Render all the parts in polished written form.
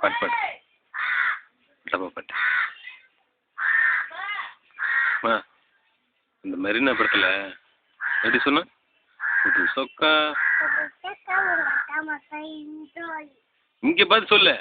பாட்டு பாட்டு டப்பா பாட்டு. இந்த மெரினா படத்தில் எப்படி சொன்ன? புது சொக்கா இங்கே பார்த்து சொல்லு.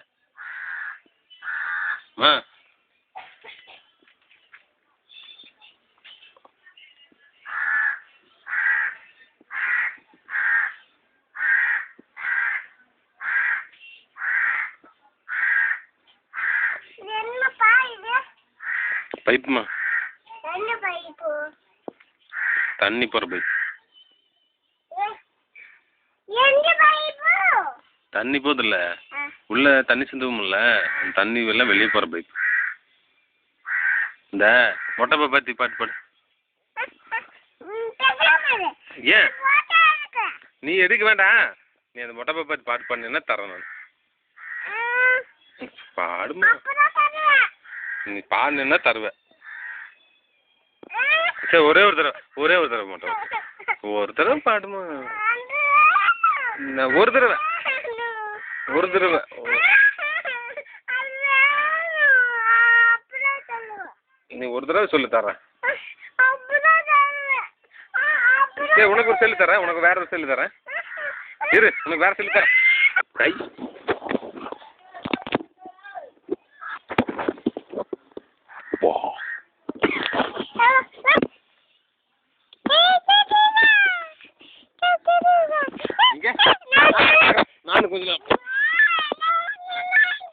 பைப்புமா, தண்ணி போகிற பைப். தண்ணி போதில்ல, உள்ள தண்ணி சிந்துவோம்ல, தண்ணி எல்லாம் வெளியே போகிற பைப். இந்த மொட்டை பாத்தி பாட்டு பாடு. ஏன் நீ எடுக்க வேண்டாம், நீ அந்த மொட்டை பாத்தி பாட்டு பாடுனா தரேன் நான். பாடுமா, நீ பாடுனா தருவேன். சரி ஒரே ஒரு தடவை மட்டும், ஒரு தடவை பாடுமா. ஒரு தடவை நீ ஒரு தடவை சொல்லி தரேன். சரி உனக்கு ஒரு சொல்லி தரேன், உனக்கு வேற ஒரு சொல்லி தரேன். இரு, உனக்கு வேற சொல்லி தரேன். கை நானும் கொஞ்சம்